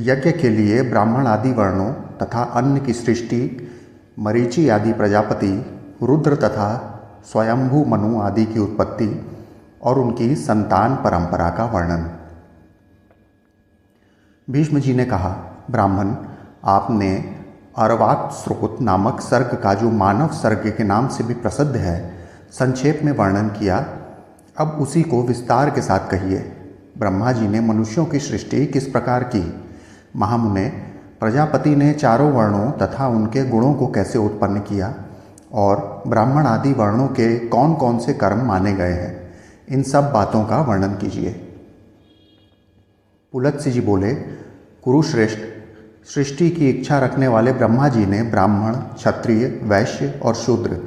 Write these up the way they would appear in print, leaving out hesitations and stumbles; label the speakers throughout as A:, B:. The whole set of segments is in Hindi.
A: यज्ञ के लिए ब्राह्मण आदि वर्णों तथा अन्न की सृष्टि, मरीचि आदि प्रजापति, रुद्र तथा स्वयंभू मनु आदि की उत्पत्ति और उनकी संतान परंपरा का वर्णन। भीष्म जी ने कहा, ब्राह्मण, आपने अरवाक स्रोत नामक सर्ग का, जो मानव सर्ग के नाम से भी प्रसिद्ध है, संक्षेप में वर्णन किया। अब उसी को विस्तार के साथ कहिए। ब्रह्मा जी ने मनुष्यों की सृष्टि किस प्रकार की? महामुने, प्रजापति ने चारों वर्णों तथा उनके गुणों को कैसे उत्पन्न किया और ब्राह्मण आदि वर्णों के कौन कौन से कर्म माने गए हैं, इन सब बातों का वर्णन कीजिए। पुलत्स्य जी बोले, कुरुश्रेष्ठ, सृष्टि की इच्छा रखने वाले ब्रह्मा जी ने ब्राह्मण, क्षत्रिय, वैश्य और शूद्र,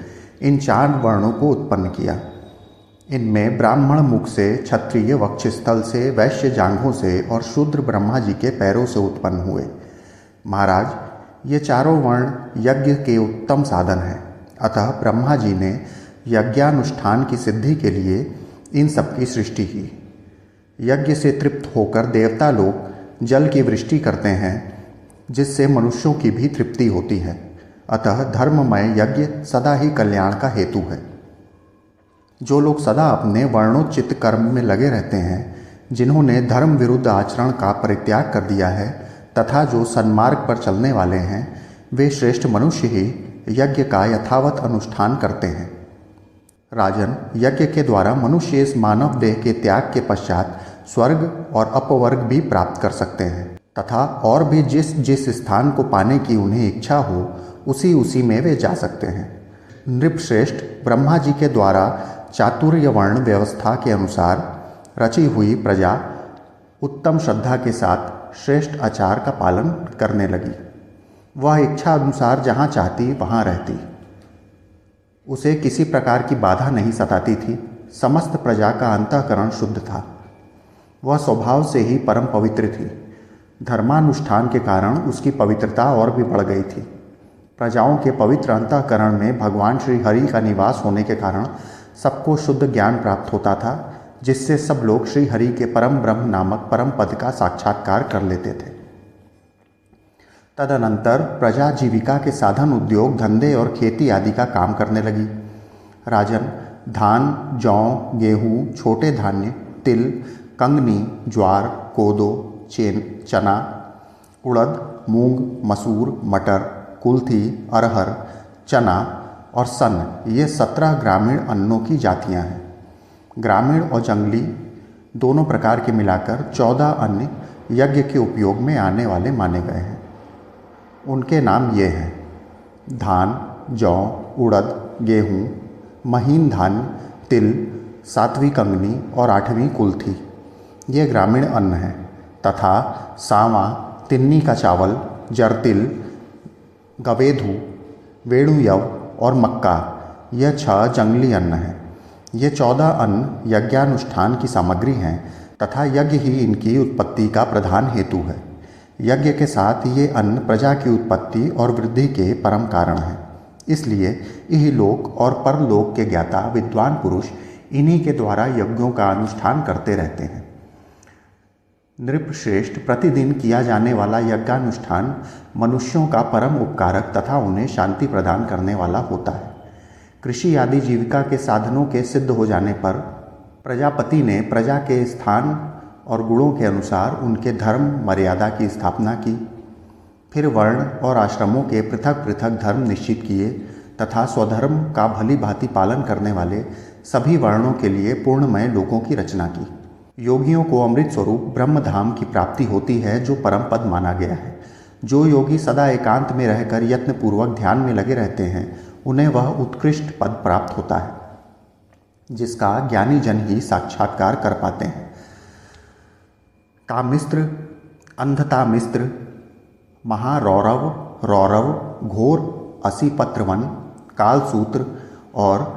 A: इन 4 वर्णों को उत्पन्न किया। इनमें ब्राह्मण मुख से, क्षत्रिय वक्षस्थल से, वैश्य जांघों से और शूद्र ब्रह्मा जी के पैरों से उत्पन्न हुए। महाराज, ये चारों वर्ण यज्ञ के उत्तम साधन हैं। अतः ब्रह्मा जी ने यज्ञानुष्ठान की सिद्धि के लिए इन सबकी सृष्टि की। यज्ञ से तृप्त होकर देवता लोग जल की वृष्टि करते हैं, जिससे मनुष्यों की भी तृप्ति होती है। अतः धर्ममय यज्ञ सदा ही कल्याण का हेतु है। जो लोग सदा अपने वर्णोचित कर्म में लगे रहते हैं, जिन्होंने धर्म विरुद्ध आचरण का परित्याग कर दिया है तथा जो सन्मार्ग पर चलने वाले हैं, वे श्रेष्ठ मनुष्य ही यज्ञ का यथावत अनुष्ठान करते हैं। राजन, यज्ञ के द्वारा मनुष्य इस मानव देह के त्याग के पश्चात स्वर्ग और अपवर्ग भी प्राप्त कर सकते हैं तथा और भी जिस जिस स्थान को पाने की उन्हें इच्छा हो, उसी उसी में वे जा सकते हैं। नृपश्रेष्ठ, ब्रह्मा जी के द्वारा चातुर्य वर्ण व्यवस्था के अनुसार रची हुई प्रजा उत्तम श्रद्धा के साथ श्रेष्ठ आचार का पालन करने लगी। वह इच्छा अनुसार जहाँ चाहती वहाँ रहती। उसे किसी प्रकार की बाधा नहीं सताती थी। समस्त प्रजा का अंतःकरण शुद्ध था। वह स्वभाव से ही परम पवित्र थी। धर्मानुष्ठान के कारण उसकी पवित्रता और भी बढ़ गई थी। प्रजाओं के पवित्र अंतःकरण में भगवान श्री हरि का निवास होने के कारण सबको शुद्ध ज्ञान प्राप्त होता था, जिससे सब लोग श्री हरि के परम ब्रह्म नामक परम पद का साक्षात्कार कर लेते थे। तदनंतर प्रजा जीविका के साधन, उद्योग, धंधे और खेती आदि का काम करने लगी। राजन, धान, जौ, गेहूँ, छोटे धान्य, तिल, कंगनी, ज्वार, कोदो, चना, उड़द, मूंग, मसूर, मटर, कुल्थी, अरहर, चना और सन, ये 17 ग्रामीण अन्नों की जातियां हैं। ग्रामीण और जंगली दोनों प्रकार के मिलाकर 14 अन्न यज्ञ के उपयोग में आने वाले माने गए हैं। उनके नाम ये हैं: धान, जौ, उड़द, गेहूँ, महीन धान्य, तिल, 7वीं कंगनी और 8वीं कुल्थी, ये ग्रामीण अन्न हैं। तथा सावा, तिन्नी का चावल, जरतिल, गवेधु, वेणुयव और मक्का, यह 6 जंगली अन्न हैं। ये 14 अन्न यज्ञानुष्ठान की सामग्री हैं तथा यज्ञ ही इनकी उत्पत्ति का प्रधान हेतु है। यज्ञ के साथ ये अन्न प्रजा की उत्पत्ति और वृद्धि के परम कारण हैं। इसलिए इहलोक और परलोक के ज्ञाता विद्वान पुरुष इन्हीं के द्वारा यज्ञों का अनुष्ठान करते रहते हैं। नृपश्रेष्ठ, प्रतिदिन किया जाने वाला यज्ञानुष्ठान मनुष्यों का परम उपकारक तथा उन्हें शांति प्रदान करने वाला होता है। कृषि आदि जीविका के साधनों के सिद्ध हो जाने पर प्रजापति ने प्रजा के स्थान और गुणों के अनुसार उनके धर्म मर्यादा की स्थापना की। फिर वर्ण और आश्रमों के पृथक पृथक धर्म निश्चित किए तथा स्वधर्म का भली भांति पालन करने वाले सभी वर्णों के लिए पूर्णमय लोकों की रचना की। योगियों को अमृत स्वरूप ब्रह्म धाम की प्राप्ति होती है, जो परम पद माना गया है। जो योगी सदा एकांत में रहकर यत्नपूर्वक ध्यान में लगे रहते हैं, उन्हें वह उत्कृष्ट पद प्राप्त होता है, जिसका ज्ञानी जन ही साक्षात्कार कर पाते हैं। कामिस्त्र, अंधतामिस्त्र, महारौरव, रौरव, घोर असीपत्रवन, कालसूत्र और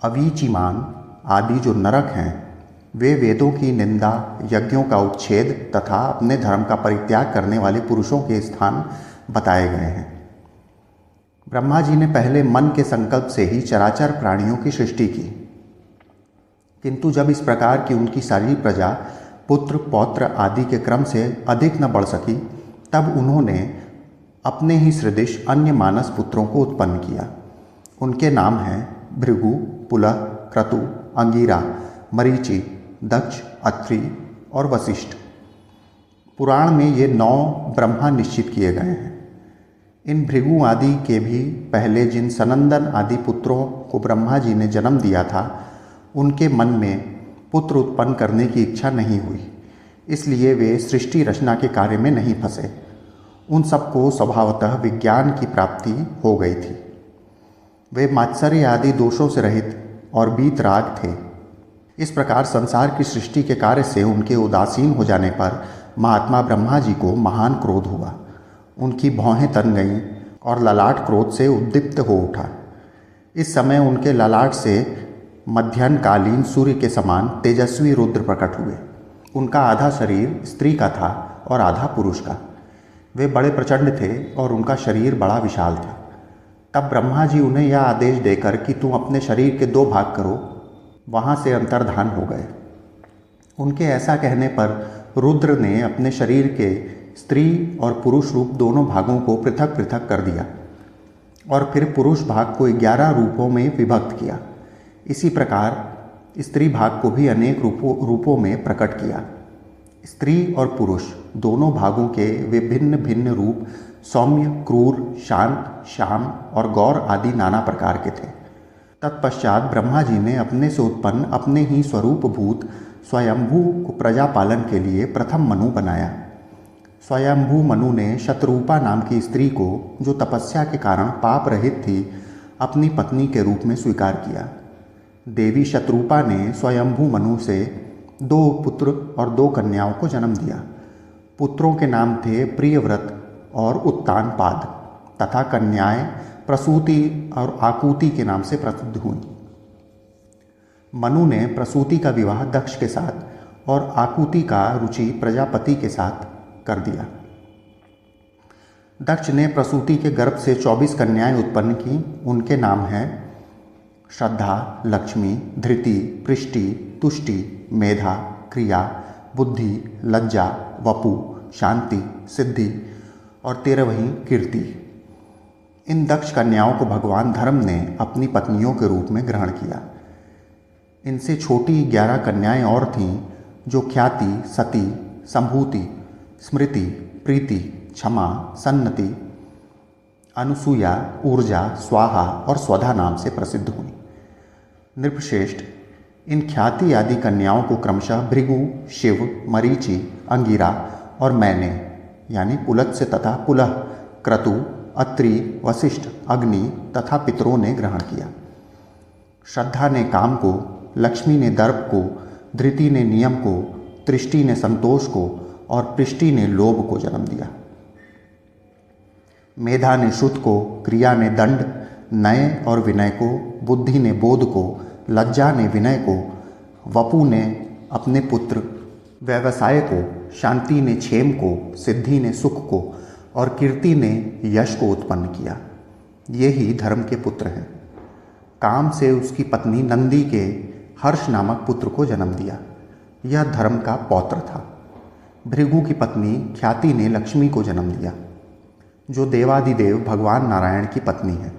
A: अवीचिमान आदि जो नरक हैं, वे वेदों की निंदा, यज्ञों का उच्छेद तथा अपने धर्म का परित्याग करने वाले पुरुषों के स्थान बताए गए हैं। ब्रह्मा जी ने पहले मन के संकल्प से ही चराचर प्राणियों की सृष्टि की, किंतु जब इस प्रकार की उनकी सारी प्रजा पुत्र, पौत्र आदि के क्रम से अधिक न बढ़ सकी, तब उन्होंने अपने ही सदृश अन्य मानस पुत्रों को उत्पन्न किया। उनके नाम हैं भृगु, पुलह, क्रतु, अंगिरा, मरीचि, दक्ष, अत्रि और वशिष्ठ। पुराण में ये 9 ब्रह्मा निश्चित किए गए हैं। इन भृगु आदि के भी पहले जिन सनंदन आदि पुत्रों को ब्रह्मा जी ने जन्म दिया था, उनके मन में पुत्र उत्पन्न करने की इच्छा नहीं हुई, इसलिए वे सृष्टि रचना के कार्य में नहीं फंसे। उन सबको स्वभावतः विज्ञान की प्राप्ति हो गई थी। वे मात्सर्य आदि दोषों से रहित और वीतराग थे। इस प्रकार संसार की सृष्टि के कार्य से उनके उदासीन हो जाने पर महात्मा ब्रह्मा जी को महान क्रोध हुआ। उनकी भौहें तन गईं और ललाट क्रोध से उद्दीप्त हो उठा। इस समय उनके ललाट से मध्याह्नकालीन सूर्य के समान तेजस्वी रुद्र प्रकट हुए। उनका आधा शरीर स्त्री का था और आधा पुरुष का। वे बड़े प्रचंड थे और उनका शरीर बड़ा विशाल था। तब ब्रह्मा जी उन्हें यह आदेश देकर कि तुम अपने शरीर के 2 भाग करो, वहाँ से अंतर्धान हो गए। उनके ऐसा कहने पर रुद्र ने अपने शरीर के स्त्री और पुरुष रूप दोनों भागों को पृथक पृथक कर दिया और फिर पुरुष भाग को 11 रूपों में विभक्त किया। इसी प्रकार स्त्री भाग को भी अनेक रूपों में प्रकट किया। स्त्री और पुरुष दोनों भागों के विभिन्न भिन्न रूप सौम्य, क्रूर, शांत, श्याम और गौर आदि नाना प्रकार के थे। तत्पश्चात ब्रह्मा जी ने अपने से उत्पन्न अपने ही स्वरूपभूत स्वयंभू को प्रजा पालन के लिए प्रथम मनु बनाया। स्वयंभू मनु ने शतरूपा नाम की स्त्री को, जो तपस्या के कारण पाप रहित थी, अपनी पत्नी के रूप में स्वीकार किया। देवी शतरूपा ने स्वयंभू मनु से 2 पुत्र और 2 कन्याओं को जन्म दिया। पुत्रों के नाम थे प्रियव्रत और उत्तानपाद तथा कन्याएं प्रसूति और आकुति के नाम से प्रसिद्ध हुईं। मनु ने प्रसूति का विवाह दक्ष के साथ और आकुति का रुचि प्रजापति के साथ कर दिया। दक्ष ने प्रसूति के गर्भ से 24 कन्याएं उत्पन्न की। उनके नाम हैं श्रद्धा, लक्ष्मी, धृति, पृष्टि, तुष्टि, मेधा, क्रिया, बुद्धि, लज्जा, वपु, शांति, सिद्धि और 13वीं कीर्ति। इन दक्ष कन्याओं को भगवान धर्म ने अपनी पत्नियों के रूप में ग्रहण किया। इनसे छोटी 11 कन्याएं और थीं, जो ख्याति, सती, संभूति, स्मृति, प्रीति, क्षमा, सन्नति, अनुसूया, ऊर्जा, स्वाहा और स्वधा नाम से प्रसिद्ध हुई। नृपश्रेष्ठ इन ख्याति आदि कन्याओं को क्रमशः भृगु, शिव, मरीचि, अंगिरा और मैंने यानी पुलत्स्य तथा पुलह, क्रतु, अत्रि, वशिष्ठ, अग्नि तथा पितरों ने ग्रहण किया। श्रद्धा ने काम को, लक्ष्मी ने दर्प को, धृति ने नियम को, तृष्टि ने संतोष को और पृष्टि ने लोभ को जन्म दिया। मेधा ने श्रुत को, क्रिया ने दंड, नय और विनय को, बुद्धि ने बोध को, लज्जा ने विनय को, वपु ने अपने पुत्र व्यवसाय को, शांति ने क्षेम को, सिद्धि ने सुख को और कीर्ति ने यश को उत्पन्न किया। ये ही धर्म के पुत्र हैं। काम से उसकी पत्नी नंदी के हर्ष नामक पुत्र को जन्म दिया। यह धर्म का पौत्र था। भृगु की पत्नी ख्याति ने लक्ष्मी को जन्म दिया, जो देवादिदेव भगवान नारायण की पत्नी है।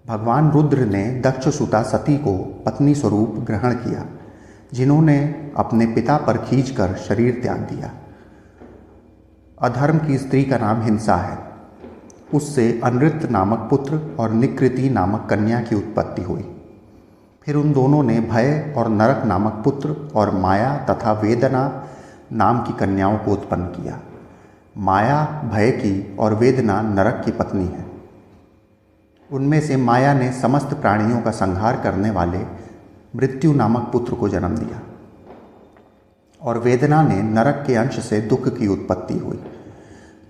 A: भगवान रुद्र ने दक्षसुता सती को पत्नी स्वरूप ग्रहण किया, जिन्होंने अपने पिता पर खींचकर शरीर त्याग दिया। अधर्म की स्त्री का नाम हिंसा है। उससे अनृत नामक पुत्र और निकृति नामक कन्या की उत्पत्ति हुई। फिर उन दोनों ने भय और नरक नामक पुत्र और माया तथा वेदना नाम की कन्याओं को उत्पन्न किया। माया भय की और वेदना नरक की पत्नी है। उनमें से माया ने समस्त प्राणियों का संहार करने वाले मृत्यु नामक पुत्र को जन्म दिया और वेदना ने नरक के अंश से दुख की उत्पत्ति हुई।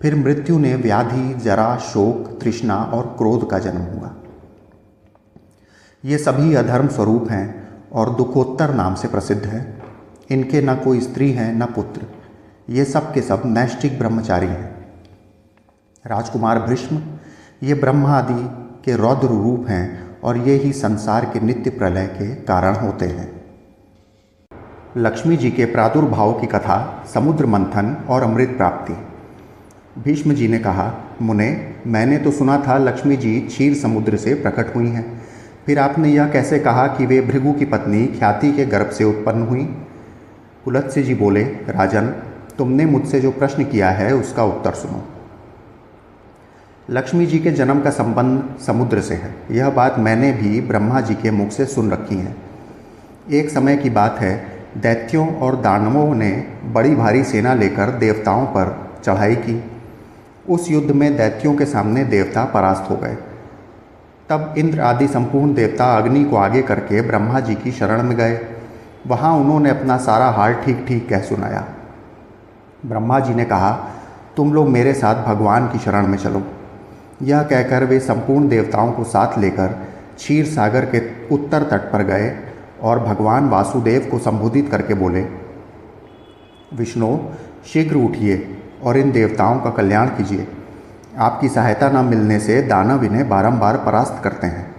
A: फिर मृत्यु ने व्याधि, जरा, शोक, तृष्णा और क्रोध का जन्म हुआ। ये सभी अधर्म स्वरूप हैं और दुखोत्तर नाम से प्रसिद्ध हैं। इनके न कोई स्त्री है न पुत्र। ये सब के सब नैष्ठिक ब्रह्मचारी हैं। राजकुमार भीष्म ये ब्रह्मा आदि के रौद्र रूप हैं और ये ही संसार के नित्य प्रलय के कारण होते हैं। लक्ष्मी जी के प्रादुर्भाव की कथा, समुद्र मंथन और अमृत प्राप्ति। भीष्म जी ने कहा, मुने, मैंने तो सुना था लक्ष्मी जी क्षीर समुद्र से प्रकट हुई हैं, फिर आपने यह कैसे कहा कि वे भृगु की पत्नी ख्याति के गर्भ से उत्पन्न हुई? पुलत्स्य जी बोले, राजन, तुमने मुझसे जो प्रश्न किया है उसका उत्तर सुनो। लक्ष्मी जी के जन्म का संबंध समुद्र से है। यह बात मैंने भी ब्रह्मा जी के मुख से सुन रखी है। एक समय की बात है, दैत्यों और दानवों ने बड़ी भारी सेना लेकर देवताओं पर चढ़ाई की। उस युद्ध में दैत्यों के सामने देवता परास्त हो गए। तब इंद्र आदि संपूर्ण देवता अग्नि को आगे करके ब्रह्मा जी की शरण में गए। वहाँ उन्होंने अपना सारा हाल ठीक ठीक कह सुनाया। ब्रह्मा जी ने कहा, तुम लोग मेरे साथ भगवान की शरण में चलो। यह कहकर वे संपूर्ण देवताओं को साथ लेकर क्षीर सागर के उत्तर तट पर गए और भगवान वासुदेव को संबोधित करके बोले, विष्णु, शीघ्र उठिए और इन देवताओं का कल्याण कीजिए। आपकी सहायता न मिलने से दानव इन्हें बारंबार परास्त करते हैं।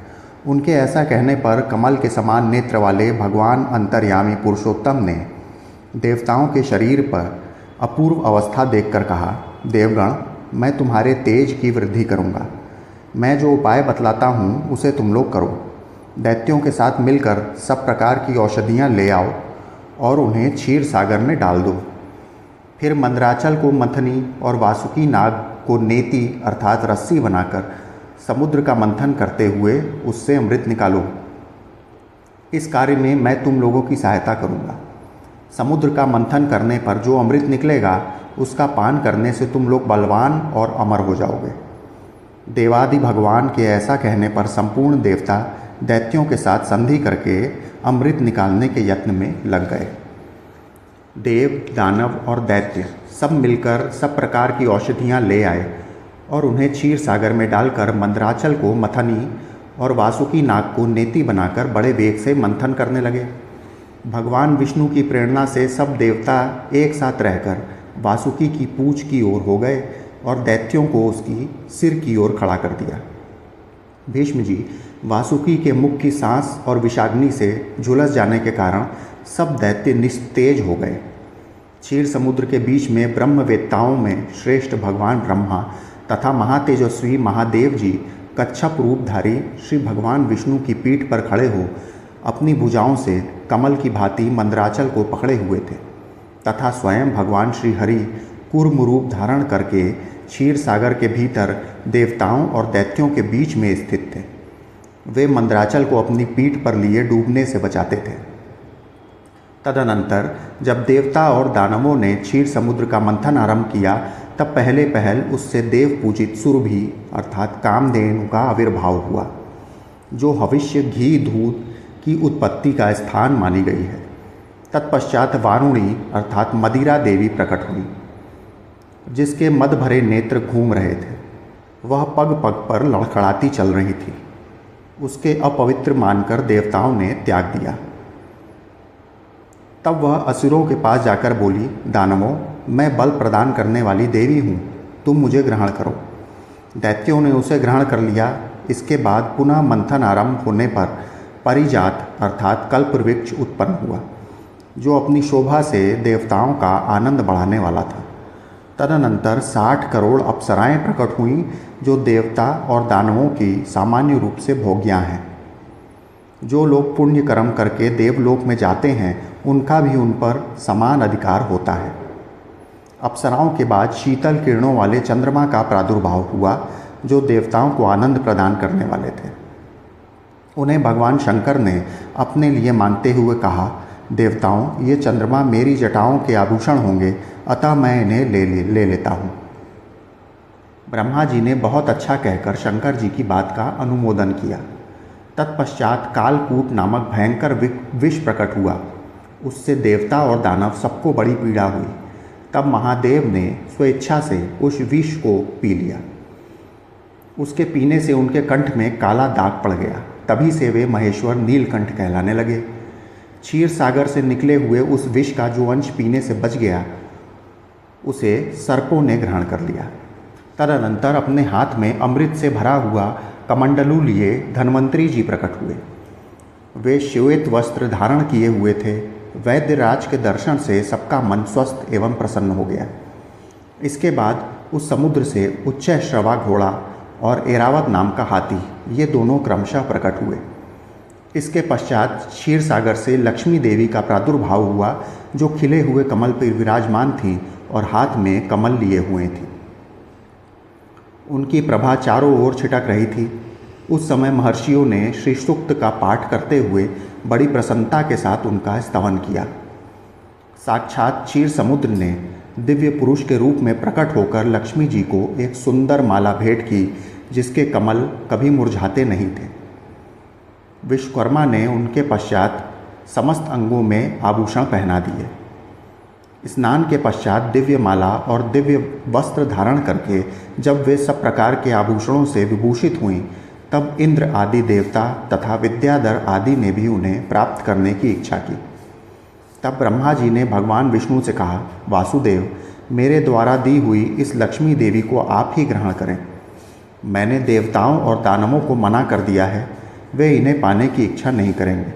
A: उनके ऐसा कहने पर कमल के समान नेत्र वाले भगवान अंतर्यामी पुरुषोत्तम ने देवताओं के शरीर पर अपूर्व अवस्था देखकर कहा, देवगण, मैं तुम्हारे तेज की वृद्धि करूँगा। मैं जो उपाय बतलाता हूँ उसे तुम लोग करो। दैत्यों के साथ मिलकर सब प्रकार की औषधियाँ ले आओ और उन्हें क्षीर सागर में डाल दो। फिर मंदराचल को मथनी और वासुकी नाग को नेति अर्थात रस्सी बनाकर समुद्र का मंथन करते हुए उससे अमृत निकालो। इस कार्य में मैं तुम लोगों की सहायता करूँगा। समुद्र का मंथन करने पर जो अमृत निकलेगा उसका पान करने से तुम लोग बलवान और अमर हो जाओगे। देवादि भगवान के ऐसा कहने पर संपूर्ण देवता दैत्यों के साथ संधि करके अमृत निकालने के यत्न में लग गए। देव, दानव और दैत्य सब मिलकर सब प्रकार की औषधियाँ ले आए और उन्हें क्षीर सागर में डालकर मंदराचल को मथनी और वासुकी नाग को नेति बनाकर बड़े वेग से मंथन करने लगे। भगवान विष्णु की प्रेरणा से सब देवता एक साथ रहकर वासुकी की पूंछ की ओर हो गए और दैत्यों को उसकी सिर की ओर खड़ा कर दिया। भीष्म जी वासुकी के मुख की सांस और विषाग्नि से झुलस जाने के कारण सब दैत्य निस्तेज हो गए। क्षीर समुद्र के बीच में ब्रह्मवेत्ताओं में श्रेष्ठ भगवान ब्रह्मा तथा महातेजस्वी महादेव जी कच्छप रूपधारी श्री भगवान विष्णु की पीठ पर खड़े हो अपनी भुजाओं से कमल की भांति मंदराचल को पकड़े हुए थे तथा स्वयं भगवान श्री हरि कूर्म रूप धारण करके क्षीर सागर के भीतर देवताओं और दैत्यों के बीच में स्थित थे। वे मंदराचल को अपनी पीठ पर लिए डूबने से बचाते थे। तदनंतर जब देवता और दानवों ने क्षीर समुद्र का मंथन आरंभ किया तब पहले पहल उससे देव पूजित सुरभि अर्थात कामधेनु का आविर्भाव हुआ, जो भविष्य घी दूध की उत्पत्ति का स्थान मानी गई है। तत्पश्चात वारुणी अर्थात मदिरा देवी प्रकट हुई, जिसके मद भरे नेत्र घूम रहे थे। वह पग पग पर लड़खड़ाती चल रही थी। उसके अपवित्र मानकर देवताओं ने त्याग दिया। तब वह असुरों के पास जाकर बोली, दानवों, मैं बल प्रदान करने वाली देवी हूँ, तुम मुझे ग्रहण करो। दैत्यों ने उसे ग्रहण कर लिया। इसके बाद पुनः मंथन आरंभ होने पर परिजात अर्थात कल्प वृक्ष उत्पन्न हुआ, जो अपनी शोभा से देवताओं का आनंद बढ़ाने वाला था। तदनंतर 60 करोड़ अप्सराएं प्रकट हुईं, जो देवता और दानवों की सामान्य रूप से भोग्यां हैं। जो लोग पुण्य कर्म करके देवलोक में जाते हैं उनका भी उन पर समान अधिकार होता है। अप्सराओं के बाद शीतल किरणों वाले चंद्रमा का प्रादुर्भाव हुआ, जो देवताओं को आनंद प्रदान करने वाले थे। उन्हें भगवान शंकर ने अपने लिए मानते हुए कहा, देवताओं, ये चंद्रमा मेरी जटाओं के आभूषण होंगे, अतः मैं इन्हें ले लेता हूँ। ब्रह्मा जी ने बहुत अच्छा कहकर शंकर जी की बात का अनुमोदन किया। तत्पश्चात कालकूट नामक भयंकर विष प्रकट हुआ। उससे देवता और दानव सबको बड़ी पीड़ा हुई। तब महादेव ने स्वेच्छा से उस विष को पी लिया। उसके पीने से उनके कंठ में काला दाग पड़ गया। तभी से वे महेश्वर नीलकंठ कहलाने लगे। क्षीर सागर से निकले हुए उस विष का जो अंश पीने से बच गया, उसे सर्पों ने ग्रहण कर लिया। तदनंतर अपने हाथ में अमृत से भरा हुआ कमंडलू लिए धन्वंतरी जी प्रकट हुए। वे श्वेत वस्त्र धारण किए हुए थे। वैद्यराज के दर्शन से सबका मन स्वस्थ एवं प्रसन्न हो गया। इसके बाद उस समुद्र से उच्चैःश्रवा घोड़ा और ऐरावत नाम का हाथी, ये दोनों क्रमशः प्रकट हुए। इसके पश्चात क्षीर सागर से लक्ष्मी देवी का प्रादुर्भाव हुआ, जो खिले हुए कमल पर विराजमान थी और हाथ में कमल लिए हुए थी। उनकी प्रभा चारों ओर छिटक रही थी। उस समय महर्षियों ने श्री सूक्त का पाठ करते हुए बड़ी प्रसन्नता के साथ उनका स्तवन किया। साक्षात क्षीर समुद्र ने दिव्य पुरुष के रूप में प्रकट होकर लक्ष्मी जी को एक सुंदर माला भेंट की, जिसके कमल कभी मुरझाते नहीं थे। विश्वकर्मा ने उनके पश्चात समस्त अंगों में आभूषण पहना दिए। स्नान के पश्चात दिव्य माला और दिव्य वस्त्र धारण करके जब वे सब प्रकार के आभूषणों से विभूषित हुईं, तब इंद्र आदि देवता तथा विद्याधर आदि ने भी उन्हें प्राप्त करने की इच्छा की। तब ब्रह्मा जी ने भगवान विष्णु से कहा, वासुदेव, मेरे द्वारा दी हुई इस लक्ष्मी देवी को आप ही ग्रहण करें। मैंने देवताओं और दानवों को मना कर दिया है, वे इन्हें पाने की इच्छा नहीं करेंगे।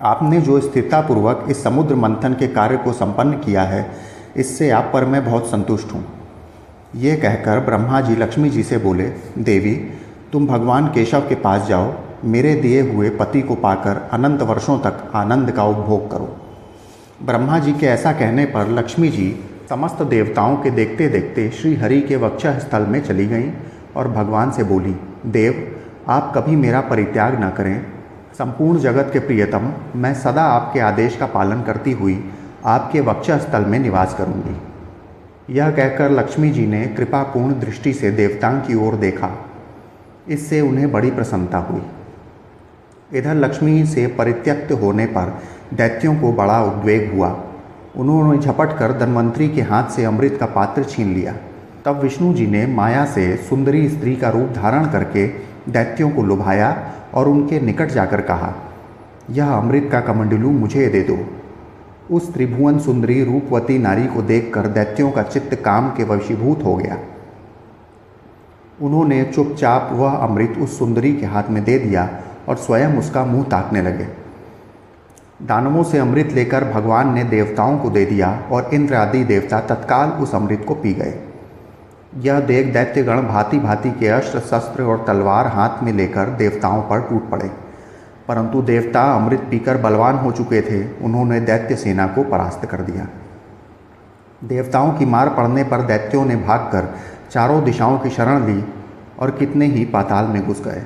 A: आपने जो स्थिरतापूर्वक इस समुद्र मंथन के कार्य को संपन्न किया है, इससे आप पर मैं बहुत संतुष्ट हूँ। ये कहकर ब्रह्मा जी लक्ष्मी जी से बोले, देवी, तुम भगवान केशव के पास जाओ, मेरे दिए हुए पति को पाकर अनंत वर्षों तक आनंद का उपभोग करो। ब्रह्मा जी के ऐसा कहने पर लक्ष्मी जी समस्त देवताओं के देखते देखते श्री हरि के वक्षः स्थल में चली गईं और भगवान से बोली, देव, आप कभी मेरा परित्याग न करें। संपूर्ण जगत के प्रियतम, मैं सदा आपके आदेश का पालन करती हुई आपके वक्षः स्थल में निवास करूंगी। यह कहकर लक्ष्मी जी ने कृपापूर्ण दृष्टि से देवताओं की ओर देखा। इससे उन्हें बड़ी प्रसन्नता हुई। इधर लक्ष्मी से परित्यक्त होने पर दैत्यों को बड़ा उद्वेग हुआ। उन्होंने झपट कर धन्वंतरी के हाथ से अमृत का पात्र छीन लिया। तब विष्णु जी ने माया से सुंदरी स्त्री का रूप धारण करके दैत्यों को लुभाया और उनके निकट जाकर कहा, यह अमृत का कमंडलू मुझे दे दो। उस त्रिभुवन सुंदरी रूपवती नारी को देखकर दैत्यों का चित्त काम के वशीभूत हो गया। उन्होंने चुपचाप वह अमृत उस सुंदरी के हाथ में दे दिया और स्वयं उसका मुंह ताकने लगे। दानवों से अमृत लेकर भगवान ने देवताओं को दे दिया और इंद्र आदि देवता तत्काल उस अमृत को पी गए। यह देख दैत्यगण भांति भांति के अस्त्र शस्त्र और तलवार हाथ में लेकर देवताओं पर टूट पड़े, परंतु देवता अमृत पीकर बलवान हो चुके थे। उन्होंने दैत्य सेना को परास्त कर दिया। देवताओं की मार पड़ने पर दैत्यों ने भागकर चारों दिशाओं की शरण ली और कितने ही पाताल में घुस गए।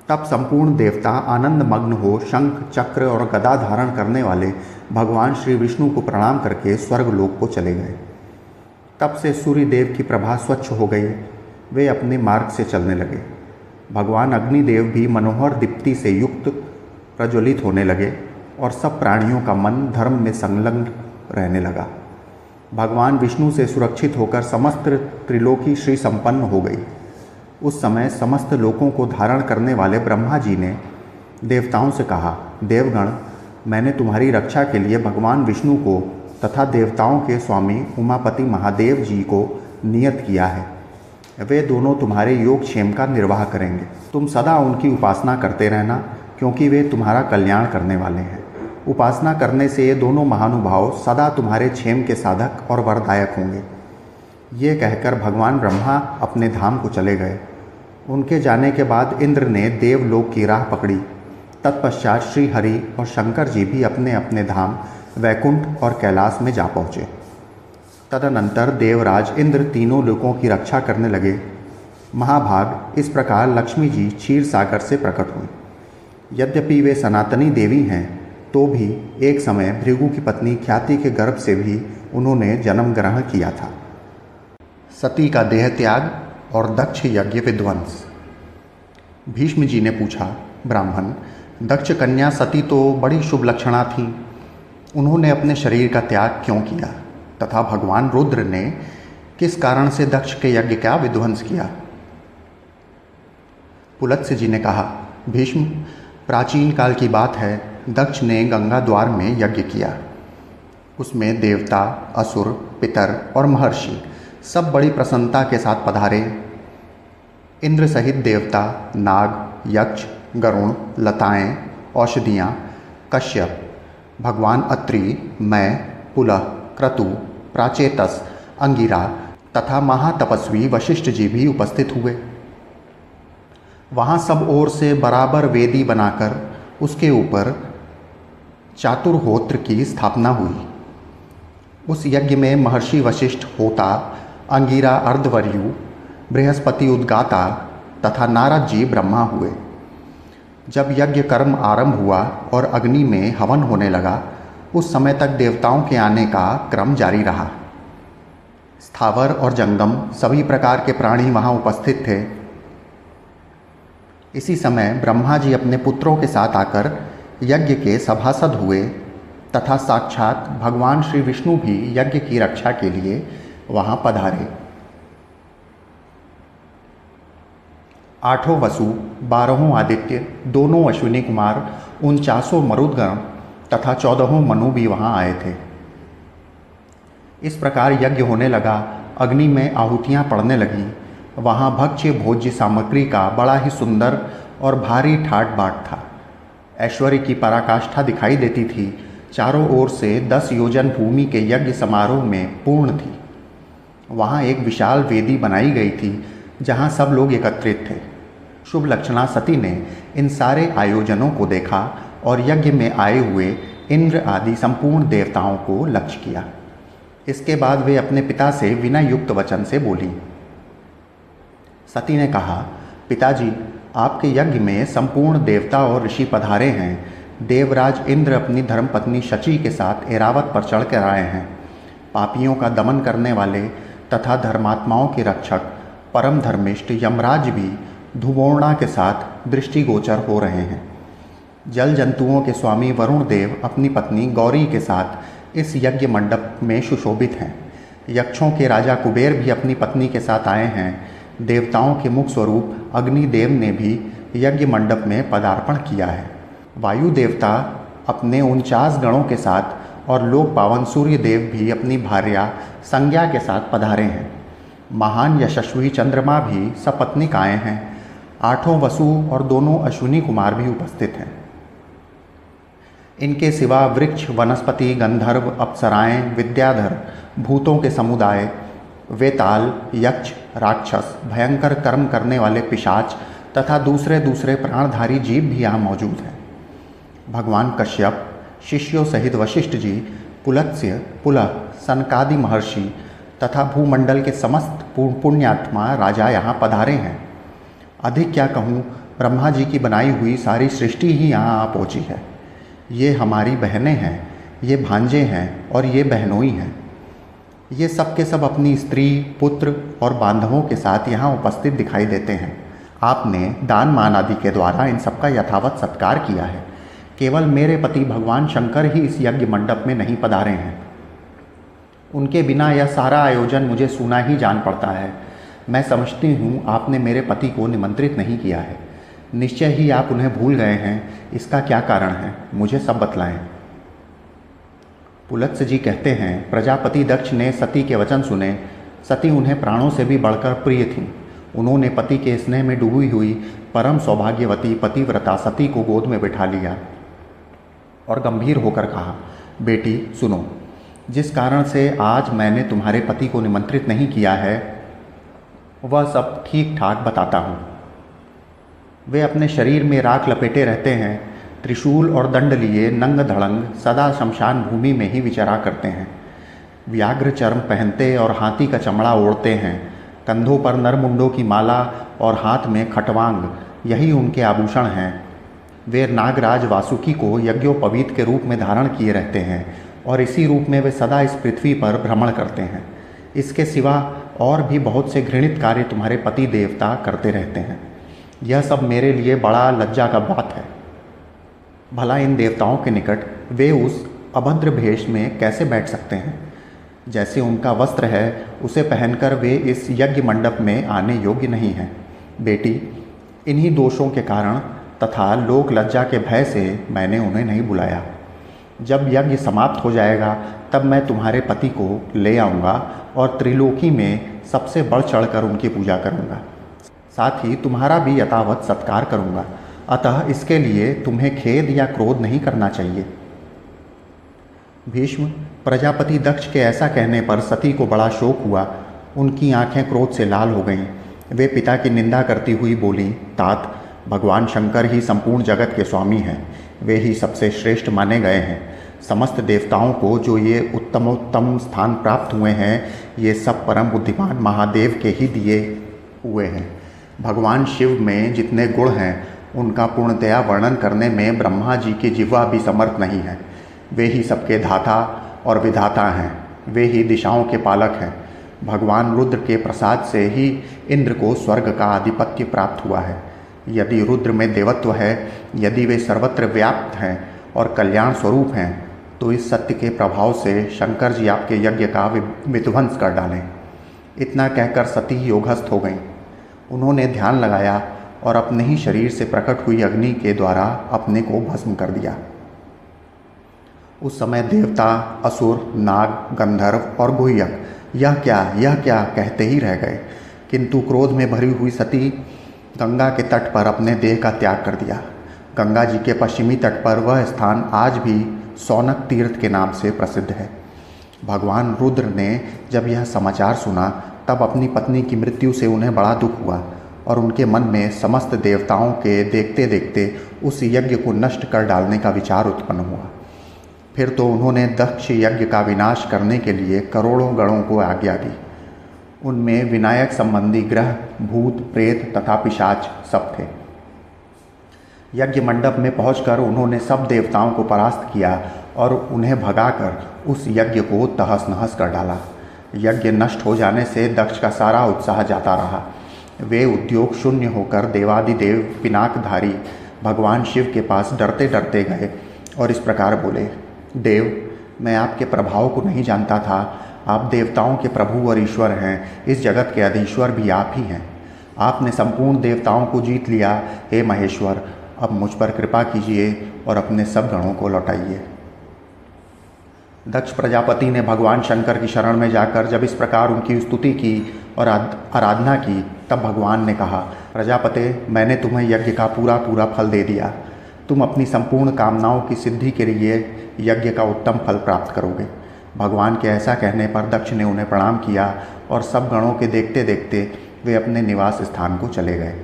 A: तब संपूर्ण देवता आनंद मग्न हो शंख, चक्र और गदा धारण करने वाले भगवान श्री विष्णु को प्रणाम करके स्वर्गलोक को चले गए। तब से सूर्य देव की प्रभा स्वच्छ हो गई। वे अपने मार्ग से चलने लगे। भगवान अग्निदेव भी मनोहर दीप्ति से युक्त प्रज्वलित होने लगे और सब प्राणियों का मन धर्म में संलग्न रहने लगा। भगवान विष्णु से सुरक्षित होकर समस्त त्रिलोकी श्री संपन्न हो गई। उस समय समस्त लोकों को धारण करने वाले ब्रह्मा जी ने देवताओं से कहा, देवगण, मैंने तुम्हारी रक्षा के लिए भगवान विष्णु को तथा देवताओं के स्वामी उमापति महादेव जी को नियत किया है। वे दोनों तुम्हारे योगक्षेम का निर्वाह करेंगे। तुम सदा उनकी उपासना करते रहना, क्योंकि वे तुम्हारा कल्याण करने वाले हैं। उपासना करने से ये दोनों महानुभाव सदा तुम्हारे क्षेम के साधक और वरदायक होंगे। ये कहकर भगवान ब्रह्मा अपने धाम को चले गए। उनके जाने के बाद इंद्र ने देवलोक की राह पकड़ी। तत्पश्चात श्री हरि और शंकर जी भी अपने अपने धाम वैकुंठ और कैलाश में जा पहुँचे। तदनंतर देवराज इंद्र तीनों लोकों की रक्षा करने लगे। महाभाग, इस प्रकार लक्ष्मी जी क्षीर सागर से प्रकट हुई। यद्यपि वे सनातनी देवी हैं, तो भी एक समय भृगु की पत्नी ख्याति के गर्भ से भी उन्होंने जन्म ग्रहण किया था। सती का देह त्याग और दक्ष यज्ञ विध्वंस। भीष्म जी ने पूछा, ब्राह्मण, दक्ष कन्या सती तो बड़ी शुभ लक्षणा थी, उन्होंने अपने शरीर का त्याग क्यों किया तथा भगवान रुद्र ने किस कारण से दक्ष के यज्ञ का विध्वंस किया? पुलत्स्य जी ने कहा, भीष्म, प्राचीन काल की बात है। दक्ष ने गंगा द्वार में यज्ञ किया। उसमें देवता, असुर, पितर और महर्षि सब बड़ी प्रसन्नता के साथ पधारे। इंद्र सहित देवता, नाग, यक्ष, गरुण, लताएं, औषधियाँ, कश्यप, भगवान अत्रि, मैं, पुलह, क्रतु, प्राचेतस, अंगिरा तथा महातपस्वी वशिष्ठ जी भी उपस्थित हुए। वहाँ सब ओर से बराबर वेदी बनाकर उसके ऊपर चातुर्होत्र की स्थापना हुई। उस यज्ञ में महर्षि वशिष्ठ होता, अंगिरा अर्धवर्यु, बृहस्पति उद्गाता तथा नारद जी ब्रह्मा हुए। जब यज्ञ कर्म आरंभ हुआ और अग्नि में हवन होने लगा, उस समय तक देवताओं के आने का क्रम जारी रहा। स्थावर और जंगम सभी प्रकार के प्राणी वहाँ उपस्थित थे। इसी समय ब्रह्मा जी अपने पुत्रों के साथ आकर यज्ञ के सभासद हुए तथा साक्षात भगवान श्री विष्णु भी यज्ञ की रक्षा के लिए वहाँ पधारे। 8 वसु, 12 आदित्य, 2 अश्विनी कुमार, 49 मरुदगण तथा 14 मनु भी वहाँ आए थे। इस प्रकार यज्ञ होने लगा। अग्नि में आहुतियाँ पड़ने लगीं। वहाँ भक्ष्य भोज्य सामग्री का बड़ा ही सुंदर और भारी ठाट बाट था। ऐश्वर्य की पराकाष्ठा दिखाई देती थी। चारों ओर से 10 योजन भूमि के यज्ञ समारोह में पूर्ण थी। वहाँ एक विशाल वेदी बनाई गई थी जहाँ सब लोग एकत्रित थे। शुभ लक्षणा सती ने इन सारे आयोजनों को देखा और यज्ञ में आए हुए इंद्र आदि संपूर्ण देवताओं को लक्ष्य किया। इसके बाद वे अपने पिता से विनय युक्त वचन से बोली। सती ने कहा, पिताजी, आपके यज्ञ में संपूर्ण देवता और ऋषि पधारे हैं। देवराज इंद्र अपनी धर्मपत्नी शची के साथ ऐरावत पर चढ़ कर आए हैं। पापियों का दमन करने वाले तथा धर्मात्माओं के रक्षक परम धर्मिष्ठ यमराज भी धुमोर्णा के साथ दृष्टिगोचर हो रहे हैं। जल जंतुओं के स्वामी वरुण देव अपनी पत्नी गौरी के साथ इस यज्ञ मंडप में सुशोभित हैं। यक्षों के राजा कुबेर भी अपनी पत्नी के साथ आए हैं। देवताओं के मुख स्वरूप अग्निदेव ने भी यज्ञ मंडप में पदार्पण किया है। वायु देवता अपने 49 गणों के साथ और लोक पावन सूर्य देव भी अपनी भार्या संज्ञा के साथ पधारे हैं। महान यशस्वी चंद्रमा भी सपत्नीक आए हैं। 8 वसु और 2 अश्विनी कुमार भी उपस्थित हैं। इनके सिवा वृक्ष, वनस्पति, गंधर्व, अप्सराएं, विद्याधर, भूतों के समुदाय, वेताल, यक्ष, राक्षस, भयंकर कर्म करने वाले पिशाच तथा दूसरे दूसरे प्राणधारी जीव भी यहाँ मौजूद हैं। भगवान कश्यप शिष्यों सहित वशिष्ठ जी, पुलत्स्य, पुलह, सनकादि महर्षि तथा भूमंडल के समस्त पुण्यात्मा राजा यहाँ पधारे हैं। अधिक क्या कहूँ, ब्रह्मा जी की बनाई हुई सारी सृष्टि ही यहाँ आ पहुँची है। ये हमारी बहनें हैं, ये भांजे हैं और ये बहनोई हैं। ये सब के सब अपनी स्त्री, पुत्र और बांधवों के साथ यहाँ उपस्थित दिखाई देते हैं। आपने दान मान आदि के द्वारा इन सबका यथावत सत्कार किया है। केवल मेरे पति भगवान शंकर ही इस यज्ञ मंडप में नहीं पधारे हैं। उनके बिना यह सारा आयोजन मुझे सूना ही जान पड़ता है। मैं समझती हूँ आपने मेरे पति को निमंत्रित नहीं किया है। निश्चय ही आप उन्हें भूल गए हैं। इसका क्या कारण है, मुझे सब बतलाएं। पुलत्स्य जी कहते हैं, प्रजापति दक्ष ने सती के वचन सुने। सती उन्हें प्राणों से भी बढ़कर प्रिय थीं। उन्होंने पति के स्नेह में डूबी हुई परम सौभाग्यवती पतिव्रता सती को गोद में बिठा लिया और गंभीर होकर कहा, बेटी सुनो, जिस कारण से आज मैंने तुम्हारे पति को निमंत्रित नहीं किया है वह सब ठीक ठाक बताता हूँ। वे अपने शरीर में राख लपेटे रहते हैं। त्रिशूल और दंड लिए नंग धड़ंग सदा शमशान भूमि में ही विचरा करते हैं। व्याघ्र चर्म पहनते और हाथी का चमड़ा ओढ़ते हैं। कंधों पर नरमुंडों की माला और हाथ में खटवांग, यही उनके आभूषण हैं। वे नागराज वासुकी को यज्ञोपवीत के रूप में धारण किए रहते हैं और इसी रूप में वे सदा इस पृथ्वी पर भ्रमण करते हैं। इसके सिवा और भी बहुत से घृणित कार्य तुम्हारे पति देवता करते रहते हैं। यह सब मेरे लिए बड़ा लज्जा का बात है। भला इन देवताओं के निकट वे उस अभद्र भेष में कैसे बैठ सकते हैं? जैसे उनका वस्त्र है उसे पहनकर वे इस यज्ञ मंडप में आने योग्य नहीं हैं। बेटी, इन्हीं दोषों के कारण तथा लोक लज्जा के भय से मैंने उन्हें नहीं बुलाया। जब यज्ञ समाप्त हो जाएगा तब मैं तुम्हारे पति को ले आऊँगा और त्रिलोकी में सबसे बढ़ चढ़कर उनकी पूजा करूँगा। साथ ही तुम्हारा भी यथावत सत्कार करूँगा। अतः इसके लिए तुम्हें खेद या क्रोध नहीं करना चाहिए। भीष्म, प्रजापति दक्ष के ऐसा कहने पर सती को बड़ा शोक हुआ। उनकी आंखें क्रोध से लाल हो गईं। वे पिता की निंदा करती हुई बोलीं, तात, भगवान शंकर ही संपूर्ण जगत के स्वामी हैं। वे ही सबसे श्रेष्ठ माने गए हैं। समस्त देवताओं को जो ये उत्तमोत्तम स्थान प्राप्त हुए हैं, ये सब परम बुद्धिमान महादेव के ही दिए हुए हैं। भगवान शिव में जितने गुण हैं, उनका पूर्णतया वर्णन करने में ब्रह्मा जी की जिह्वा भी समर्थ नहीं है। वे ही सबके धाता और विधाता हैं। वे ही दिशाओं के पालक हैं। भगवान रुद्र के प्रसाद से ही इंद्र को स्वर्ग का आधिपत्य प्राप्त हुआ है। यदि रुद्र में देवत्व है, यदि वे सर्वत्र व्याप्त हैं और कल्याण स्वरूप हैं, तो इस सत्य के प्रभाव से शंकर जी आपके यज्ञ का विध्वंस कर डालें। इतना कहकर सती योगस्थ हो गईं। उन्होंने ध्यान लगाया और अपने ही शरीर से प्रकट हुई अग्नि के द्वारा अपने को भस्म कर दिया। उस समय देवता, असुर, नाग, गंधर्व और गुह्यक यह क्या कहते ही रह गए, किंतु क्रोध में भरी हुई सती गंगा के तट पर अपने देह का त्याग कर दिया। गंगा जी के पश्चिमी तट पर वह स्थान आज भी सौनक तीर्थ के नाम से प्रसिद्ध है। भगवान रुद्र ने जब यह समाचार सुना, तब अपनी पत्नी की मृत्यु से उन्हें बड़ा दुख हुआ और उनके मन में समस्त देवताओं के देखते देखते उस यज्ञ को नष्ट कर डालने का विचार उत्पन्न हुआ। फिर तो उन्होंने दक्ष यज्ञ का विनाश करने के लिए करोड़ों गणों को आज्ञा दी। उनमें विनायक संबंधी ग्रह, भूत, प्रेत तथा पिशाच सब थे। यज्ञ मंडप में पहुंचकर उन्होंने सब देवताओं को परास्त किया और उन्हें भगाकर उस यज्ञ को तहस नहस कर डाला। यज्ञ नष्ट हो जाने से दक्ष का सारा उत्साह जाता रहा। वे उद्योग शून्य होकर देवादिदेव पिनाकधारी भगवान शिव के पास डरते डरते गए और इस प्रकार बोले, देव, मैं आपके प्रभाव को नहीं जानता था। आप देवताओं के प्रभु और ईश्वर हैं। इस जगत के अधीश्वर भी आप ही हैं। आपने संपूर्ण देवताओं को जीत लिया। हे महेश्वर, अब मुझ पर कृपा कीजिए और अपने सब गणों को लौटाइए। दक्ष प्रजापति ने भगवान शंकर की शरण में जाकर जब इस प्रकार उनकी स्तुति की और आराधना की, तब भगवान ने कहा, प्रजापते, मैंने तुम्हें यज्ञ का पूरा फल दे दिया। तुम अपनी संपूर्ण कामनाओं की सिद्धि के लिए यज्ञ का उत्तम फल प्राप्त करोगे। भगवान के ऐसा कहने पर दक्ष ने उन्हें प्रणाम किया और सब गणों के देखते देखते वे अपने निवास स्थान को चले गए।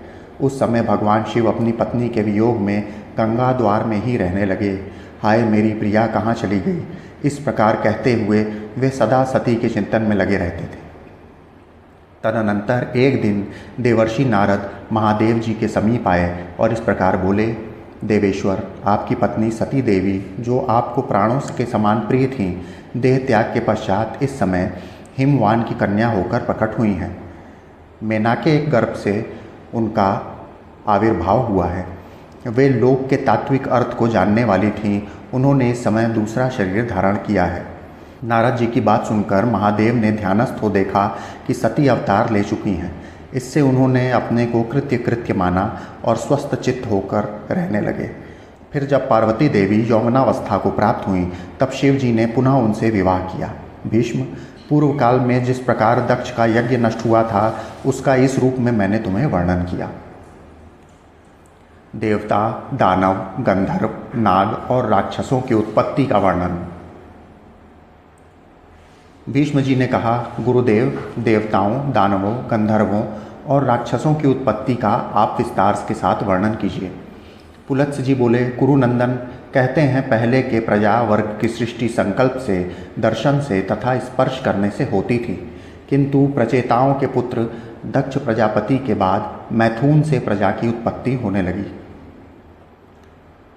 A: उस समय भगवान शिव अपनी पत्नी के वियोग में गंगा द्वार में ही रहने लगे। हाय मेरी प्रिया कहाँ चली गई, इस प्रकार कहते हुए वे सदा सती के चिंतन में लगे रहते थे। तदनंतर एक दिन देवर्षि नारद महादेव जी के समीप आए और इस प्रकार बोले, देवेश्वर, आपकी पत्नी सती देवी, जो आपको प्राणों के समान प्रिय थीं, देह त्याग के पश्चात इस समय हिमवान की कन्या होकर प्रकट हुई हैं। मेना के एक गर्भ से उनका आविर्भाव हुआ है। वे लोक के तात्विक अर्थ को जानने वाली थीं। उन्होंने इस समय दूसरा शरीर धारण किया है। नारद जी की बात सुनकर महादेव ने ध्यानस्थ हो देखा कि सती अवतार ले चुकी हैं। इससे उन्होंने अपने को कृत्य माना और स्वस्थ चित्त होकर रहने लगे। फिर जब पार्वती देवी यौवनावस्था को प्राप्त हुई, तब शिव जी ने पुनः उनसे विवाह किया। भीष्म, पूर्व काल में जिस प्रकार दक्ष का यज्ञ नष्ट हुआ था, उसका इस रूप में मैंने तुम्हें वर्णन किया। देवता, दानव, गंधर्व, नाग और राक्षसों की उत्पत्ति का वर्णन। भीष्म जी ने कहा, गुरुदेव, देवताओं, दानवों, गंधर्वों और राक्षसों की उत्पत्ति का आप विस्तार के साथ वर्णन कीजिए। पुलत्स्य जी बोले, कुरुनंदन, कहते हैं पहले के प्रजा वर्ग की सृष्टि संकल्प से, दर्शन से तथा स्पर्श करने से होती थी, किंतु प्रचेताओं के पुत्र दक्ष प्रजापति के बाद मैथुन से प्रजा की उत्पत्ति होने लगी।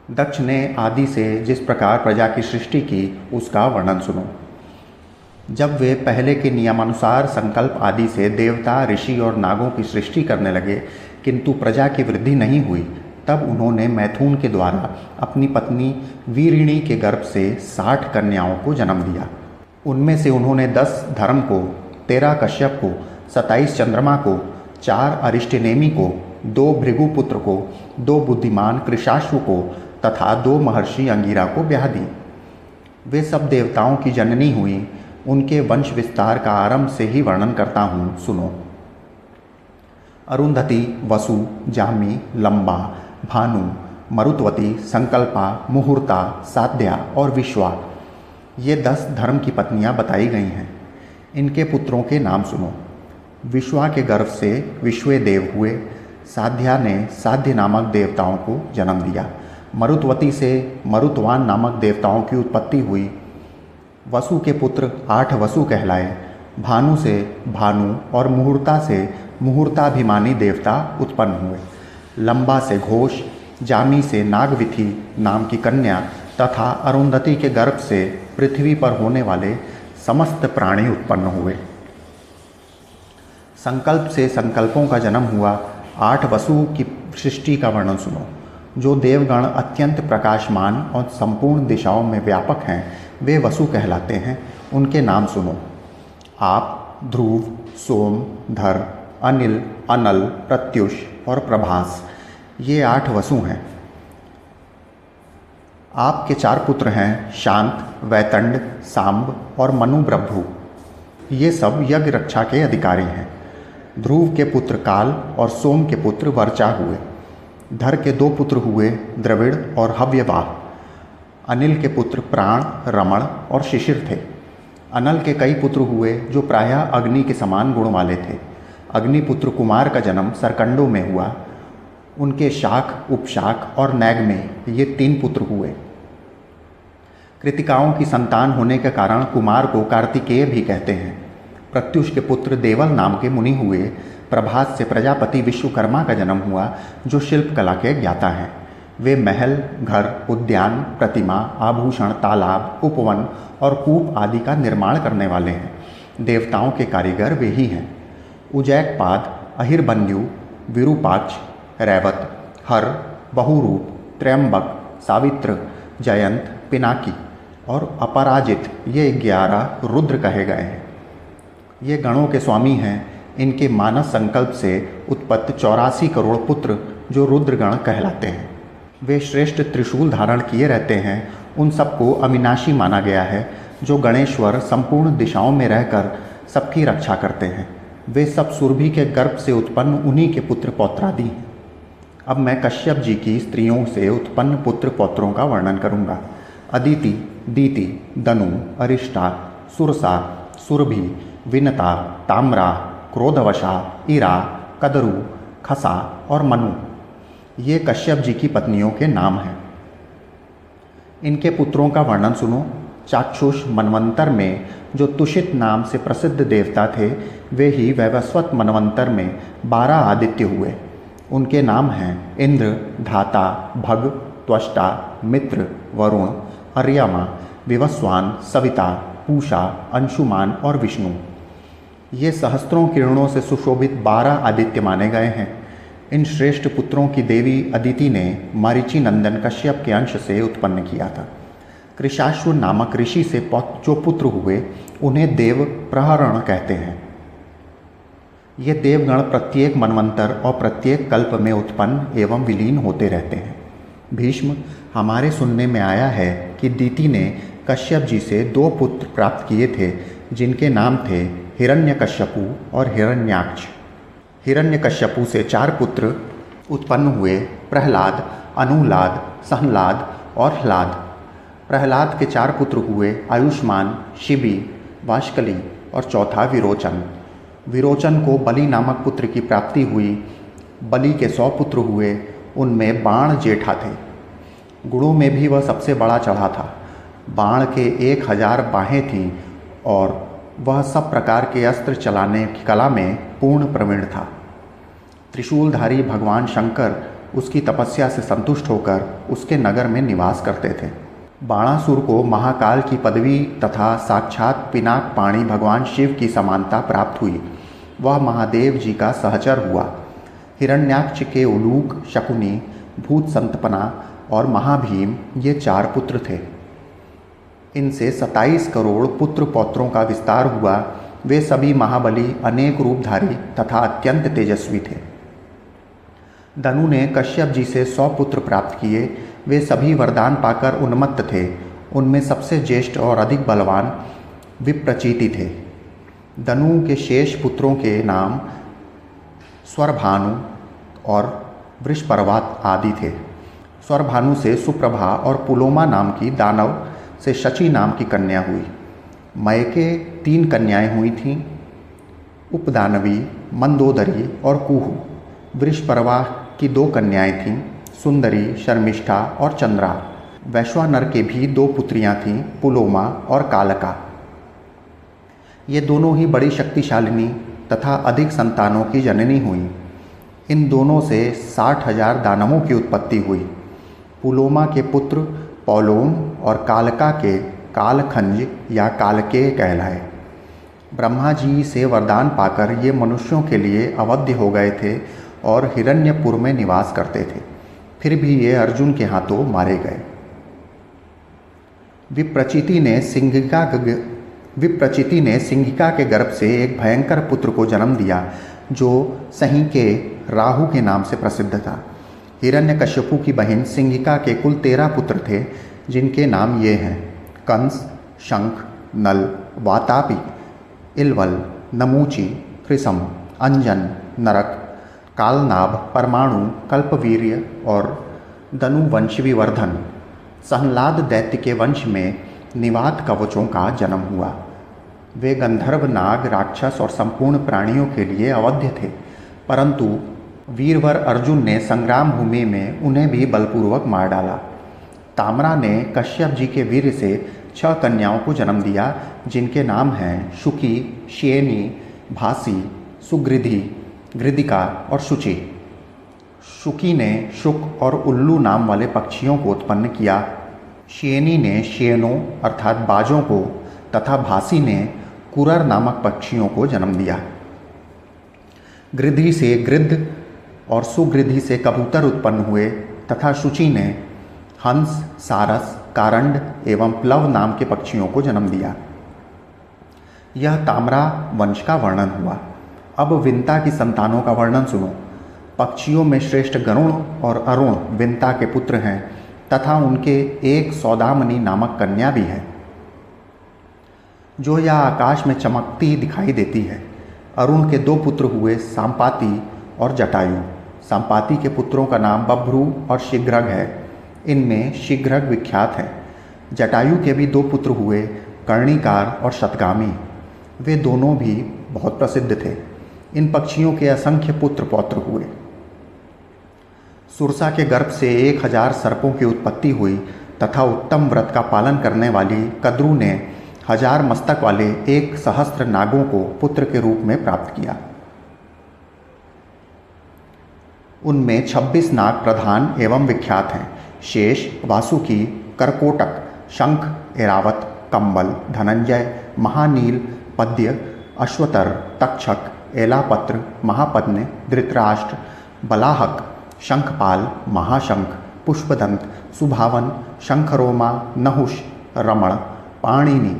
A: दक्ष ने आदि से जिस प्रकार प्रजा की सृष्टि की, उसका वर्णन सुनो। जब वे पहले के नियमानुसार संकल्प आदि से देवता, ऋषि और नागों की सृष्टि करने लगे, किंतु प्रजा की वृद्धि नहीं हुई, तब उन्होंने मैथुन के द्वारा अपनी पत्नी वीरिणी के गर्भ से 60 कन्याओं को जन्म दिया। उनमें से उन्होंने 10 धर्म को, 13 कश्यप को, 27 चंद्रमा को, 4 अरिष्टनेमि को, 2 भृगुपुत्र को, 2 बुद्धिमान कृशाश्व को तथा 2 महर्षि अंगिरा को ब्याह दी। वे सब देवताओं की जननी हुई। उनके वंश विस्तार का आरंभ से ही वर्णन करता हूँ, सुनो। अरुंधति, वसु, जामी, लंबा, भानु, मरुत्वती, संकल्पा, मुहूर्ता, साध्या और विश्वा, ये 10 धर्म की पत्नियां बताई गई हैं। इनके पुत्रों के नाम सुनो। विश्वा के गर्भ से विश्वे देव हुए। साध्या ने साध्य नामक देवताओं को जन्म दिया। मरुत्वती से मरुतवान नामक देवताओं की उत्पत्ति हुई। वसु के पुत्र 8 वसु कहलाए। भानु से भानु और मुहूर्ता से मुहूर्ताभिमानी देवता उत्पन्न हुए। लंबा से घोष, जामी से नागविथि नाम की कन्या तथा अरुंधति के गर्भ से पृथ्वी पर होने वाले समस्त प्राणी उत्पन्न हुए। संकल्प से संकल्पों का जन्म हुआ। 8 वसु की सृष्टि का वर्णन सुनो। जो देवगण अत्यंत प्रकाशमान और संपूर्ण दिशाओं में व्यापक हैं, वे वसु कहलाते हैं। उनके नाम सुनो। आप, ध्रुव, सोम, धर, अनिल, अनल, प्रत्युष और प्रभास, ये 8 वसु हैं। आपके 4 पुत्र हैं, शांत, वैतंड, सांब और मनु ब्रभ्भु। ये सब यज्ञ रक्षा के अधिकारी हैं। ध्रुव के पुत्र काल और सोम के पुत्र वर्चा हुए। धर के 2 पुत्र हुए, द्रविड़ और हव्यवाह। अनिल के पुत्र प्राण, रमण और शिशिर थे। अनल के कई पुत्र हुए जो प्रायः अग्नि के समान गुण वाले थे। अग्निपुत्र कुमार का जन्म सरकंडों में हुआ। उनके शाख, उपशाख और नैगमेय, ये 3 पुत्र हुए। कृतिकाओं की संतान होने के कारण कुमार को कार्तिकेय भी कहते हैं। प्रत्युष के पुत्र देवल नाम के मुनि हुए। प्रभास से प्रजापति विश्वकर्मा का जन्म हुआ, जो शिल्प कला के ज्ञाता हैं। वे महल, घर, उद्यान, प्रतिमा, आभूषण, तालाब, उपवन और कूप आदि का निर्माण करने वाले हैं। देवताओं के कारीगर वे ही हैं। उजैकपाद, अहिरबंद्यु, विरूपाक्ष, रैवत, हर, बहुरूप, त्रयंबक, सावित्र, जयंत, पिनाकी और अपराजित, ये 11 रुद्र कहे गए हैं। ये गणों के स्वामी हैं। इनके मानस संकल्प से उत्पत्त 84 करोड़ पुत्र जो रुद्रगण कहलाते हैं। वे श्रेष्ठ त्रिशूल धारण किए रहते हैं। उन सबको अविनाशी माना गया है। जो गणेश्वर संपूर्ण दिशाओं में रहकर सबकी रक्षा करते हैं। वे सब सुरभि के गर्भ से उत्पन्न उन्हीं के पुत्र पौत्रादि हैं। अब मैं कश्यप जी की स्त्रियों से उत्पन्न पुत्र पौत्रों का वर्णन करूँगा। अदिति, दीति, दनु, अरिष्टा, सुरसा, सुरभि, विनता, ताम्रा, क्रोधवशा, इरा, कदरु, खसा और मनु, ये कश्यप जी की पत्नियों के नाम हैं। इनके पुत्रों का वर्णन सुनो। चाक्षुष मनवंतर में जो तुषित नाम से प्रसिद्ध देवता थे, वे ही वैवस्वत मनवंतर में 12 आदित्य हुए। उनके नाम हैं इंद्र, धाता, भग, त्वष्टा, मित्र, वरुण, अर्यमा, विवस्वान, सविता, पूषा, अंशुमान और विष्णु। ये सहस्त्रों किरणों से सुशोभित 12 आदित्य माने गए हैं। इन श्रेष्ठ पुत्रों की देवी अदिति ने मारीची नंदन कश्यप के अंश से उत्पन्न किया था। कृशाश्व नामक ऋषि से जो पुत्र हुए, उन्हें देव प्रहरण कहते हैं। ये देवगण प्रत्येक मनवंतर और प्रत्येक कल्प में उत्पन्न एवं विलीन होते रहते हैं। भीष्म, हमारे सुनने में आया है कि दीति ने कश्यप जी से 2 पुत्र प्राप्त किए थे, जिनके नाम थे हिरण्यकश्यपु और हिरण्याक्ष। हिरण्यकश्यपु से 4 पुत्र उत्पन्न हुए, प्रहलाद, अनुलाद, सहलाद और ह्लाद। प्रहलाद के 4 पुत्र हुए, आयुष्मान, शिबी, वाष्कली और चौथा विरोचन। विरोचन को बलि नामक पुत्र की प्राप्ति हुई। बलि के 100 पुत्र हुए, उनमें बाण जेठा थे। गुणों में भी वह सबसे बड़ा चढ़ा था। बाण के 1000 बाहें थीं और वह सब प्रकार के अस्त्र चलाने की कला में पूर्ण प्रवीण था। त्रिशूलधारी भगवान शंकर उसकी तपस्या से संतुष्ट होकर उसके नगर में निवास करते थे। बाणासुर को महाकाल की पदवी तथा साक्षात पिनाक पाणी भगवान शिव की समानता प्राप्त हुई। वह महादेव जी का सहचर हुआ। हिरण्याक्ष के उलूक, शकुनी, भूत संतपना और महाभीम ये 4 पुत्र थे। इनसे 27 करोड़ पुत्र पौत्रों का विस्तार हुआ। वे सभी महाबली, अनेक रूपधारी तथा अत्यंत तेजस्वी थे। दनु ने कश्यप जी से 100 पुत्र प्राप्त किए। वे सभी वरदान पाकर उन्मत्त थे। उनमें सबसे ज्येष्ठ और अधिक बलवान विप्रचीति थे। दनु के शेष पुत्रों के नाम स्वरभानु और वृषपर्वात आदि थे। स्वरभानु से सुप्रभा और पुलोमा नाम की दानव से शची नाम की कन्या हुई। मय के 3 कन्याएं हुई थीं, उपदानवी, मंदोदरी और कुहू। वृषपर्वा की 2 कन्याएं थीं, सुंदरी, शर्मिष्ठा और चंद्रा। वैश्वानर के भी 2 पुत्रियां थीं, पुलोमा और कालका। ये दोनों ही बड़ी शक्तिशालिनी तथा अधिक संतानों की जननी हुई। इन दोनों से 60,000 दानवों की उत्पत्ति हुई। पुलोमा के पुत्र पौलोम और कालका के कालखंज या कालकेय कहलाए। ब्रह्मा जी से वरदान पाकर ये मनुष्यों के लिए अवध्य हो गए थे और हिरण्यपुर में निवास करते थे। फिर भी ये अर्जुन के हाथों मारे गए। विप्रचिति ने सिंहिका के गर्भ से एक भयंकर पुत्र को जन्म दिया जो सही के राहु के नाम से प्रसिद्ध था। हिरण्यकश्यपु की बहन सिंहिका के कुल 13 पुत्र थे, जिनके नाम ये हैं: कंस, शंख, नल, वातापी, इलवल, नमूची, कृसम, अंजन, नरक, कालनाभ, परमाणु, कल्पवीर्य और दनुवंश विवर्धन। सहनलाद दैत्य के वंश में निवात कवचों का जन्म हुआ। वे गंधर्व, नाग, राक्षस और संपूर्ण प्राणियों के लिए अवध्य थे, परंतु वीरवर अर्जुन ने संग्राम भूमि में उन्हें भी बलपूर्वक मार डाला। ताम्रा ने कश्यप जी के वीर से 6 कन्याओं को जन्म दिया, जिनके नाम हैं शुकी, श्येनी, भासी, सुगृधि, घृदिका और शुचि। शुकी ने शुक और उल्लू नाम वाले पक्षियों को उत्पन्न किया। श्येनी ने श्येनों अर्थात बाजों को तथा भासी ने कुरर नामक पक्षियों को जन्म दिया। गृधि से गृद्ध और सुगृधि से कबूतर उत्पन्न हुए तथा शुचि ने हंस, सारस, कारंड एवं प्लव नाम के पक्षियों को जन्म दिया। यह ताम्रा वंश का वर्णन हुआ। अब विंता की संतानों का वर्णन सुनो। पक्षियों में श्रेष्ठ गरुण और अरुण विंता के पुत्र हैं तथा उनके एक सौदामनी नामक कन्या भी है, जो यह आकाश में चमकती दिखाई देती है। अरुण के 2 पुत्र हुए, सांपाति और जटायु। सांपाति के पुत्रों का नाम बभ्रू और शीघ्रग है। इनमें शीघ्रग विख्यात है। जटायु के भी 2 पुत्र हुए, कर्णिकार और शतगामी। वे दोनों भी बहुत प्रसिद्ध थे। इन पक्षियों के असंख्य पुत्र पौत्र हुए। सुरसा के गर्भ से 1000 सर्पों की उत्पत्ति हुई तथा उत्तम व्रत का पालन करने वाली कद्रू ने 1000 मस्तक वाले 1 सहस्त्र नागों को पुत्र के रूप में प्राप्त किया। उनमें 26 नाग प्रधान एवं विख्यात हैं: शेष, वासुकी, करकोटक, शंख, एरावत, कंबल, धनंजय, महानील, पद्य, अश्वतर, तक्षक, एलापत्र, महापद्म, धृतराष्ट्र, बलाहक, शंखपाल, महाशंख, पुष्पदंत, सुभावन, शंखरोमा, नहुष, रमण, पाणिनि,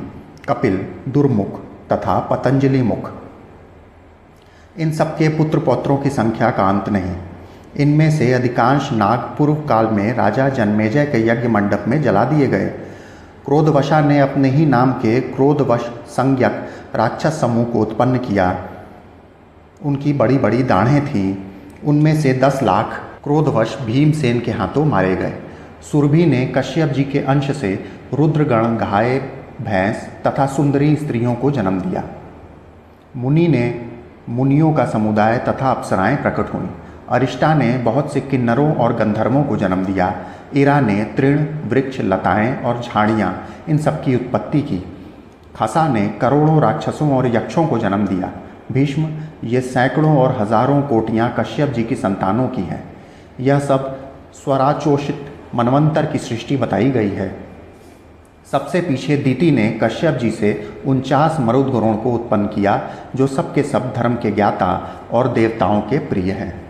A: कपिल, दुर्मुख तथा पतंजलि मुख। इन सबके पुत्र पौत्रों की संख्या का अंत नहीं। इनमें से अधिकांश नाग पूर्व काल में राजा जन्मेजय के यज्ञ मंडप में जला दिए गए। क्रोधवशा ने अपने ही नाम के क्रोधवश संज्ञक राक्षस समूह को उत्पन्न किया। उनकी बड़ी बड़ी दाढ़ें थीं। उनमें से 10 लाख क्रोधवश भीमसेन के हाथों मारे गए। सुरभि ने कश्यप जी के अंश से रुद्रगण, गाय, भैंस तथा सुंदरी स्त्रियों को जन्म दिया। मुनि ने मुनियों का समुदाय तथा अप्सराएं प्रकट हुईं। अरिष्टा ने बहुत से किन्नरों और गंधर्वों को जन्म दिया। इरा ने तृण, वृक्ष, लताएं और झाड़ियाँ इन सब की उत्पत्ति की। खसा ने करोड़ों राक्षसों और यक्षों को जन्म दिया। भीष्म, ये सैकड़ों और हजारों कोटियाँ कश्यप जी की संतानों की हैं। यह सब स्वराचोषित मनवंतर की सृष्टि बताई गई है। सबसे पीछे दीति ने कश्यप जी से 49 मरुदगणों को उत्पन्न किया, जो सबके सब धर्म के ज्ञाता और देवताओं के प्रिय हैं।